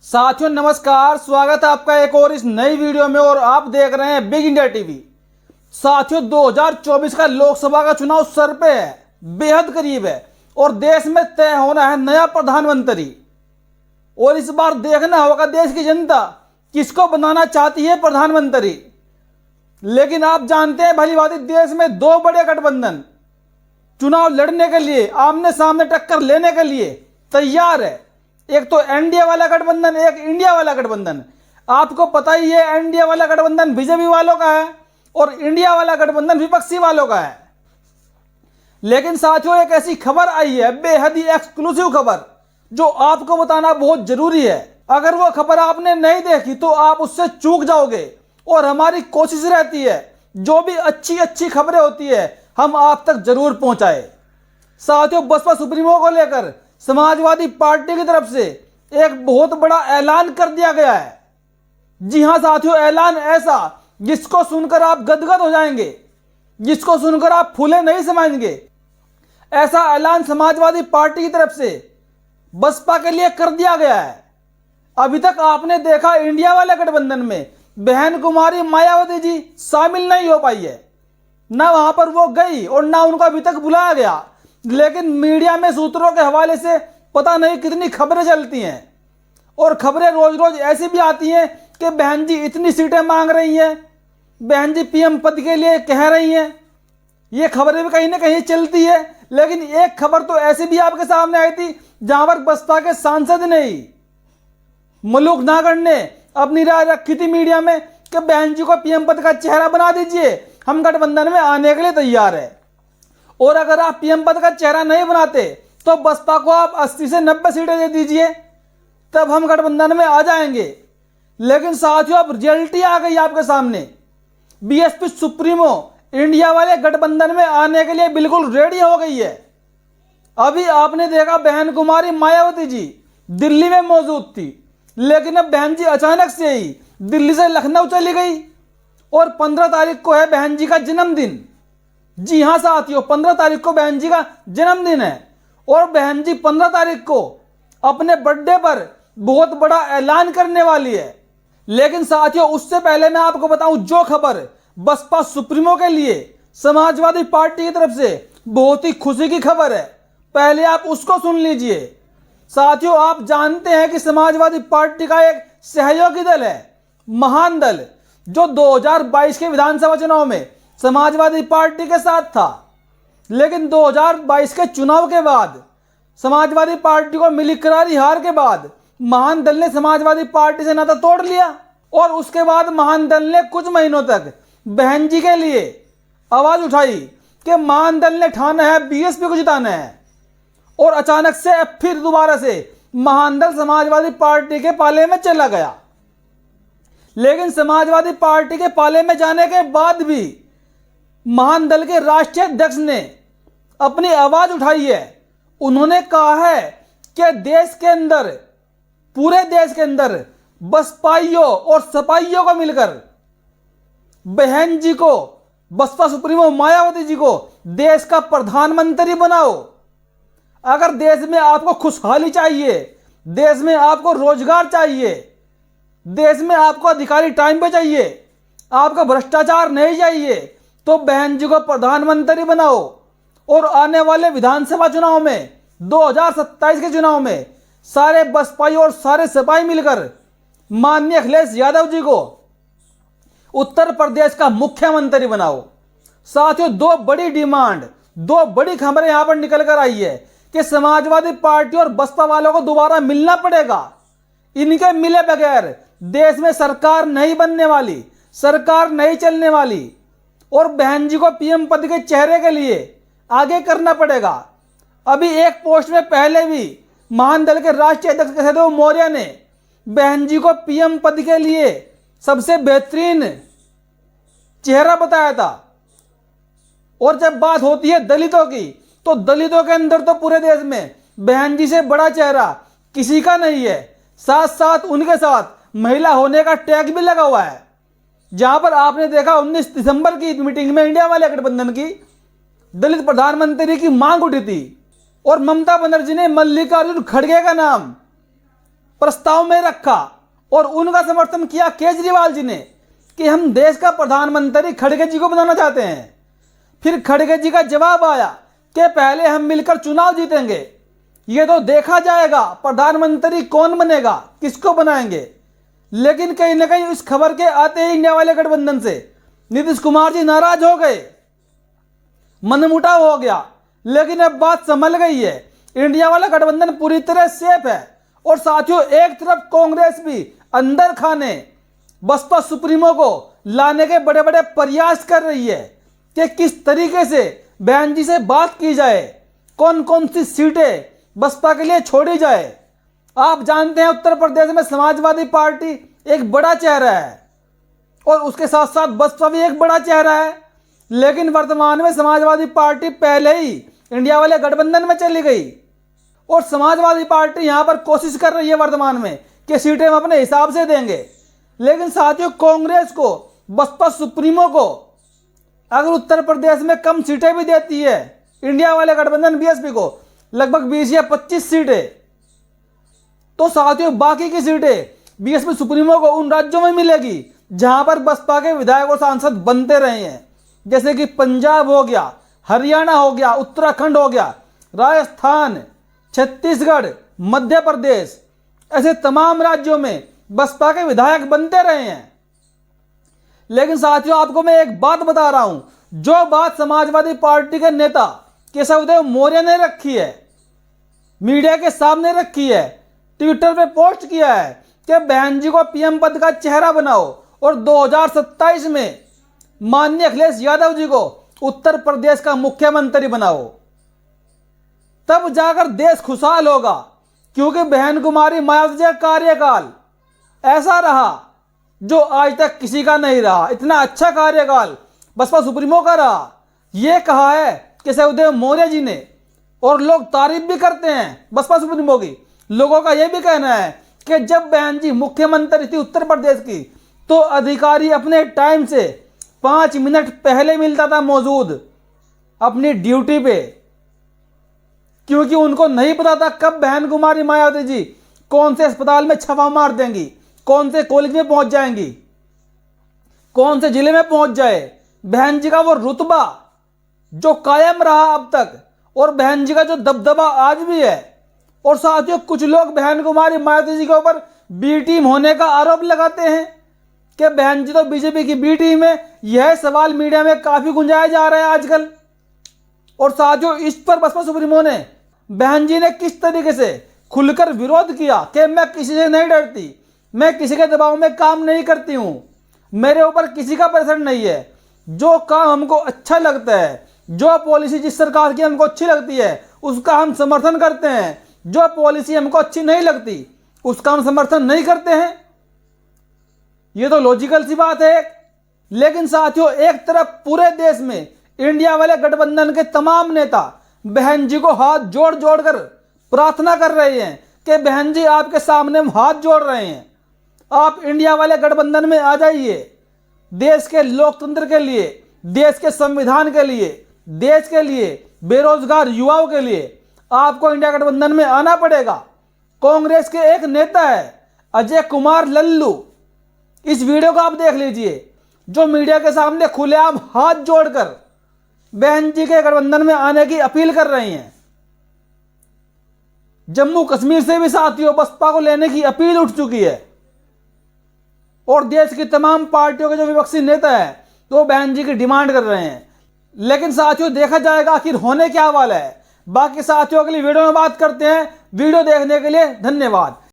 साथियों नमस्कार, स्वागत है आपका एक और इस नई वीडियो में। और आप देख रहे हैं बिग इंडिया टीवी। साथियों 2024 का लोकसभा का चुनाव सर पे है, बेहद करीब है और देश में तय होना है नया प्रधानमंत्री। और इस बार देखना होगा देश की जनता किसको बनाना चाहती है प्रधानमंत्री। लेकिन आप जानते हैं भली भांति देश में दो बड़े गठबंधन चुनाव लड़ने के लिए, आमने सामने टक्कर लेने के लिए तैयार है। एक तो एनडीए वाला गठबंधन, एक इंडिया वाला गठबंधन। आपको पता ही है एनडीए वाला गठबंधन बीजेपी वालों का है और इंडिया वाला गठबंधन विपक्षी वालों का है। लेकिन साथियों एक ऐसी खबर आई है, बेहद ही एक्सक्लूसिव खबर, जो आपको बताना बहुत जरूरी है। अगर वो खबर आपने नहीं देखी तो आप उससे चूक जाओगे। और हमारी कोशिश रहती है जो भी अच्छी अच्छी खबरें होती है हम आप तक जरूर पहुंचाए। साथियों बसपा सुप्रीमो को लेकर समाजवादी पार्टी की तरफ से एक बहुत बड़ा ऐलान कर दिया गया है। जी हां साथियों, ऐलान ऐसा जिसको सुनकर आप गदगद हो जाएंगे, जिसको सुनकर आप फूले नहीं समाएंगे। ऐसा ऐलान समाजवादी पार्टी की तरफ से बसपा के लिए कर दिया गया है। अभी तक आपने देखा इंडिया वाले गठबंधन में बहन कुमारी मायावती जी शामिल नहीं हो पाई है, ना वहां पर वो गई और ना उनको अभी तक बुलाया गया। लेकिन मीडिया में सूत्रों के हवाले से पता नहीं कितनी खबरें चलती हैं और खबरें रोज रोज ऐसी भी आती हैं कि बहन जी इतनी सीटें मांग रही हैं, बहन जी पीएम पद के लिए कह रही हैं। ये खबरें भी कहीं ना कहीं चलती है। लेकिन एक खबर तो ऐसी भी आपके सामने आई थी जहां पर बसपा के सांसद ने ही, मलूक नागर ने अपनी राय रखी थी मीडिया में कि बहन जी को पीएम पद का चेहरा बना दीजिए, हम गठबंधन में आने के लिए तैयार है। और अगर आप पीएम पद का चेहरा नहीं बनाते तो बसपा को आप 80 से 90 सीटें दे दीजिए, तब हम गठबंधन में आ जाएंगे। लेकिन साथियों अब रियलिटी आ गई आपके सामने। बीएसपी सुप्रीमो इंडिया वाले गठबंधन में आने के लिए बिल्कुल रेडी हो गई है। अभी आपने देखा बहन कुमारी मायावती जी दिल्ली में मौजूद थी, लेकिन अब बहन जी अचानक से ही दिल्ली से लखनऊ चली गई। और 15 तारीख को है बहन जी का जन्मदिन। जी हां साथियों, 15 तारीख को बहन जी का जन्मदिन है और बहन जी 15 तारीख को अपने बर्थडे पर बहुत बड़ा ऐलान करने वाली है। लेकिन साथियों उससे पहले मैं आपको बताऊं जो खबर बसपा सुप्रीमो के लिए समाजवादी पार्टी की तरफ से बहुत ही खुशी की खबर है, पहले आप उसको सुन लीजिए। साथियों आप जानते हैं कि समाजवादी पार्टी का एक सहयोगी दल है, महान दल, जो 2022 के विधानसभा चुनाव में समाजवादी पार्टी के साथ था। लेकिन 2022 के चुनाव के बाद समाजवादी पार्टी को मिली करारी हार के बाद महान दल ने समाजवादी पार्टी से नाता तोड़ लिया। और उसके बाद महान दल ने कुछ महीनों तक बहन जी के लिए आवाज उठाई कि महान दल ने ठाना है बीएसपी को जिताना है। और अचानक से फिर दोबारा से महान दल समाजवादी पार्टी के पाले में चला गया। लेकिन समाजवादी पार्टी के पाले में जाने के बाद भी महान दल के राष्ट्रीय अध्यक्ष ने अपनी आवाज उठाई है। उन्होंने कहा है कि देश के अंदर, पूरे देश के अंदर बसपाइयों और सपाइयों को मिलकर बहन जी को, बसपा सुप्रीमो मायावती जी को देश का प्रधानमंत्री बनाओ। अगर देश में आपको खुशहाली चाहिए, देश में आपको रोजगार चाहिए, देश में आपको अधिकारी टाइम पे चाहिए, आपको भ्रष्टाचार नहीं चाहिए, तो बहन जी को प्रधानमंत्री बनाओ। और आने वाले विधानसभा चुनाव में, 2027 के चुनाव में सारे बसपाई और सारे सपाई मिलकर माननीय अखिलेश यादव जी को उत्तर प्रदेश का मुख्यमंत्री बनाओ। साथियों दो बड़ी डिमांड, दो बड़ी खबरें यहां पर निकल कर आई है कि समाजवादी पार्टी और बसपा वालों को दोबारा मिलना पड़ेगा। इनके मिले बगैर देश में सरकार नहीं बनने वाली, सरकार नहीं चलने वाली। और बहन जी को पीएम पद के चेहरे के लिए आगे करना पड़ेगा। अभी एक पोस्ट में पहले भी महान दल के राष्ट्रीय अध्यक्ष केशव मौर्य ने बहन जी को पीएम पद के लिए सबसे बेहतरीन चेहरा बताया था। और जब बात होती है दलितों की, तो दलितों के अंदर तो पूरे देश में बहन जी से बड़ा चेहरा किसी का नहीं है। साथ साथ उनके साथ महिला होने का टैग भी लगा हुआ है। जहां पर आपने देखा 19 दिसंबर की मीटिंग में इंडिया वाले गठबंधन की दलित प्रधानमंत्री की मांग उठी थी और ममता बनर्जी ने मल्लिकार्जुन खड़गे का नाम प्रस्ताव में रखा और उनका समर्थन किया केजरीवाल जी ने कि हम देश का प्रधानमंत्री खड़गे जी को बनाना चाहते हैं। फिर खड़गे जी का जवाब आया कि पहले हम मिलकर चुनाव जीतेंगे, ये तो देखा जाएगा प्रधानमंत्री कौन बनेगा, किसको बनाएंगे। लेकिन कहीं ना कहीं इस खबर के आते ही इंडिया वाले गठबंधन से नीतीश कुमार जी नाराज हो गए, मनमुटाव हो गया। लेकिन अब बात संभल गई है, इंडिया वाला गठबंधन पूरी तरह सेफ है। और साथियों, एक तरफ कांग्रेस भी अंदर खाने बसपा सुप्रीमो को लाने के बड़े बड़े प्रयास कर रही है कि किस तरीके से बहन जी से बात की जाए, कौन कौन सी सीटें बसपा के लिए छोड़ी जाए। आप जानते हैं उत्तर प्रदेश में समाजवादी पार्टी एक बड़ा चेहरा है और उसके साथ साथ बसपा भी एक बड़ा चेहरा है। लेकिन वर्तमान में समाजवादी पार्टी पहले ही इंडिया वाले गठबंधन में चली गई और समाजवादी पार्टी यहां पर कोशिश कर रही है वर्तमान में कि सीटें हम अपने हिसाब से देंगे। लेकिन साथियों, कांग्रेस को, बसपा सुप्रीमो को अगर उत्तर प्रदेश में कम सीटें भी देती है इंडिया वाले गठबंधन बीएसपी को लगभग 20 या 25 सीटें, तो साथियों बाकी की सीटें बीएसपी सुप्रीमो को उन राज्यों में मिलेगी जहां पर बसपा के विधायक और सांसद बनते रहे हैं, जैसे कि पंजाब हो गया, हरियाणा हो गया, उत्तराखंड हो गया, राजस्थान, छत्तीसगढ़, मध्य प्रदेश, ऐसे तमाम राज्यों में बसपा के विधायक बनते रहे हैं। लेकिन साथियों, आपको मैं एक बात बता रहा हूं, जो बात समाजवादी पार्टी के नेता केशवदेव मौर्य ने रखी है, मीडिया के सामने रखी है, ट्विटर पे पोस्ट किया है कि बहन जी को पीएम पद का चेहरा बनाओ और 2027 में माननीय अखिलेश यादव जी को उत्तर प्रदेश का मुख्यमंत्री बनाओ, तब जाकर देश खुशहाल होगा। क्योंकि बहन कुमारी मायावती जी का कार्यकाल ऐसा रहा जो आज तक किसी का नहीं रहा। इतना अच्छा कार्यकाल बसपा सुप्रीमो का रहा, यह कहा है केशवदेव मौर्य जी ने, और लोग तारीफ भी करते हैं बसपा सुप्रीमो की। लोगों का यह भी कहना है कि जब बहन जी मुख्यमंत्री थी उत्तर प्रदेश की, तो अधिकारी अपने टाइम से 5 मिनट पहले मिलता था मौजूद अपनी ड्यूटी पे, क्योंकि उनको नहीं पता था कब बहन कुमारी मायावती जी कौन से अस्पताल में छापा मार देंगी, कौन से कॉलेज में पहुंच जाएंगी, कौन से जिले में पहुंच जाए। बहन जी का वो रुतबा जो कायम रहा अब तक, और बहन जी का जो दबदबा आज भी है। और साथियों, कुछ लोग बहन कुमारी मायावती जी के ऊपर बी टीम होने का आरोप लगाते हैं कि बहन जी तो बीजेपी की बी टीम है। यह सवाल मीडिया में काफी गुंजाया जा रहा है आजकल। और साथियों, इस पर बसपा सुप्रीमो ने, बहन जी ने किस तरीके से खुलकर विरोध किया कि मैं किसी से नहीं डरती, मैं किसी के दबाव में काम नहीं करती हूं, मेरे ऊपर किसी का प्रेशर नहीं है। जो काम हमको अच्छा लगता है, जो पॉलिसी जिस सरकार की हमको अच्छी लगती है, उसका हम समर्थन करते हैं। जो पॉलिसी हमको अच्छी नहीं लगती, उसका हम समर्थन नहीं करते हैं। ये तो लॉजिकल सी बात है। लेकिन साथियों, एक तरफ पूरे देश में इंडिया वाले गठबंधन के तमाम नेता बहन जी को हाथ जोड़ जोड़ कर प्रार्थना कर रहे हैं कि बहन जी आपके सामने हम हाथ जोड़ रहे हैं, आप इंडिया वाले गठबंधन में आ जाइए। देश के लोकतंत्र के लिए, देश के संविधान के लिए, देश के लिए, बेरोजगार युवाओं के लिए आपको इंडिया गठबंधन में आना पड़ेगा। कांग्रेस के एक नेता है अजय कुमार लल्लू, इस वीडियो को आप देख लीजिए, जो मीडिया के सामने खुलेआम हाथ जोड़कर बहन जी के गठबंधन में आने की अपील कर रही हैं। जम्मू कश्मीर से भी साथियों बसपा को लेने की अपील उठ चुकी है। और देश की तमाम पार्टियों के जो विपक्षी नेता हैं तो बहन जी की डिमांड कर रहे हैं। लेकिन साथियों, देखा जाएगा आखिर होने क्या वाला है। बाकी साथियों अगली वीडियो में बात करते हैं। वीडियो देखने के लिए धन्यवाद।